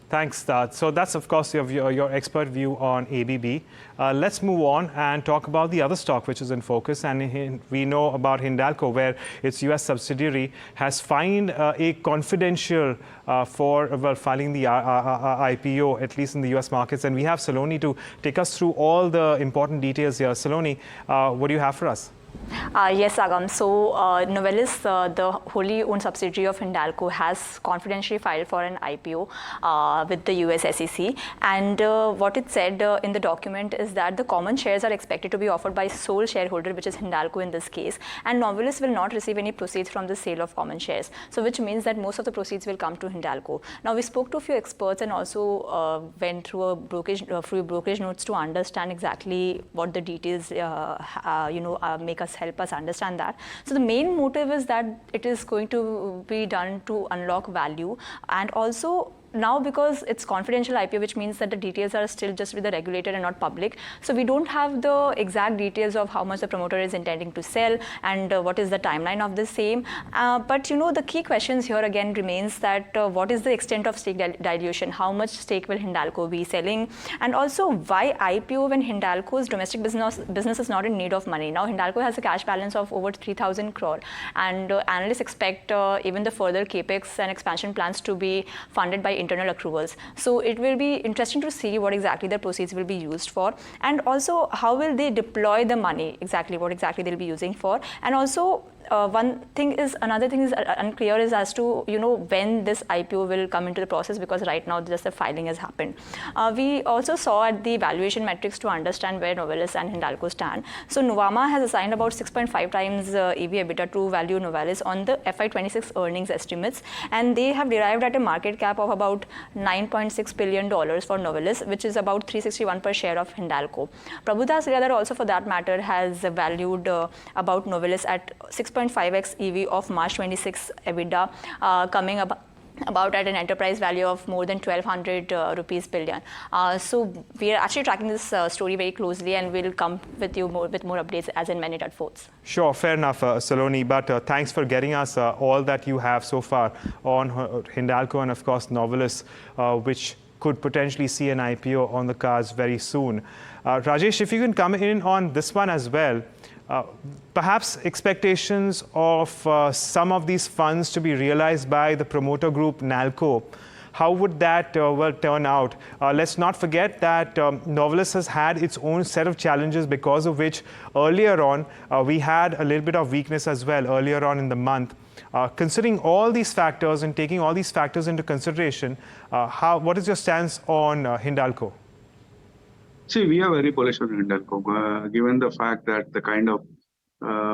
Thanks, Tad. So that's, of course, your expert view on ABB. Let's move on and talk about the other stock which is in focus. And we know about Hindalco, where its US subsidiary has fined a confidential for filing the IPO, at least in the US markets. And we have Saloni to take us through all the important details here. Saloni, what do you have for us? Yes, Agam. So, Novelis, the wholly owned subsidiary of Hindalco, has confidentially filed for an IPO with the US SEC. And what it said in the document is that the common shares are expected to be offered by sole shareholder, which is Hindalco in this case. And Novelis will not receive any proceeds from the sale of common shares. So, which means that most of the proceeds will come to Hindalco. Now, we spoke to a few experts and also went through a brokerage notes to understand exactly what the details, help us understand that. So the main motive is that it is going to be done to unlock value, and also now because it's confidential IPO, which means that the details are still just with the regulator and not public. So we don't have the exact details of how much the promoter is intending to sell and what is the timeline of the same. But the key questions here again remains that what is the extent of stake dilution? How much stake will Hindalco be selling? And also why IPO when Hindalco's domestic business is not in need of money? Now Hindalco has a cash balance of over 3,000 crore, and analysts expect even the further capex and expansion plans to be funded by internal accruals. So it will be interesting to see what exactly the proceeds will be used for, and also how will they deploy the money, what exactly they'll be using for. And also another thing is unclear is as to when this IPO will come into the process, because right now just the filing has happened. We also saw at the valuation metrics to understand where Novelis and Hindalco stand. So Nuvama has assigned about 6.5 times EV/EBITDA to value Novelis on the FY26 earnings estimates, and they have derived at a market cap of about $9.6 billion for Novelis, which is about 361 per share of Hindalco. Prabhudas Lilladher also, for that matter, has valued about Novelis at 6.5x EV of March 26 EBITDA, coming about at an enterprise value of more than 1,200 rupees billion. So we are actually tracking this story very closely, and we'll come with you with more updates as and when it unfolds. Sure, fair enough, Saloni. But thanks for getting us all that you have so far on Hindalco and, of course, Novelis, which could potentially see an IPO on the cards very soon. Rajesh, if you can come in on this one as well. Perhaps expectations of some of these funds to be realized by the promoter group Nalco. How would that turn out? Let's not forget that Novelis has had its own set of challenges, because of which earlier on we had a little bit of weakness as well earlier on in the month. Considering all these factors and taking all these factors into consideration, what is your stance on Hindalco? See, we are very bullish on Hindalco, given the fact that the kind of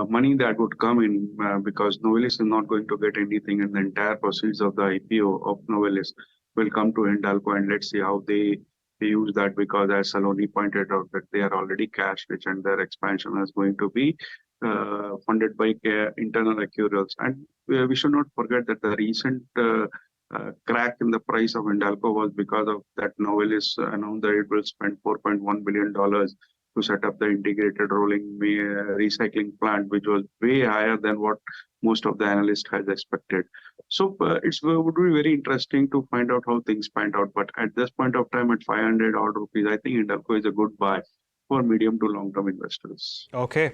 money that would come in, because Novelis is not going to get anything, and the entire proceeds of the IPO of Novelis will come to Hindalco, and let's see how they use that, because as Saloni pointed out, that they are already cash rich and their expansion is going to be funded by internal accruals. And we should not forget that the recent crack in the price of Hindalco was because of that Novelis announced that it will spend $4.1 billion to set up the integrated rolling recycling plant, which was way higher than what most of the analysts had expected. So it would be very interesting to find out how things pan out. But at this point of time, at 500 odd rupees, I think Hindalco is a good buy for medium to long-term investors. Okay.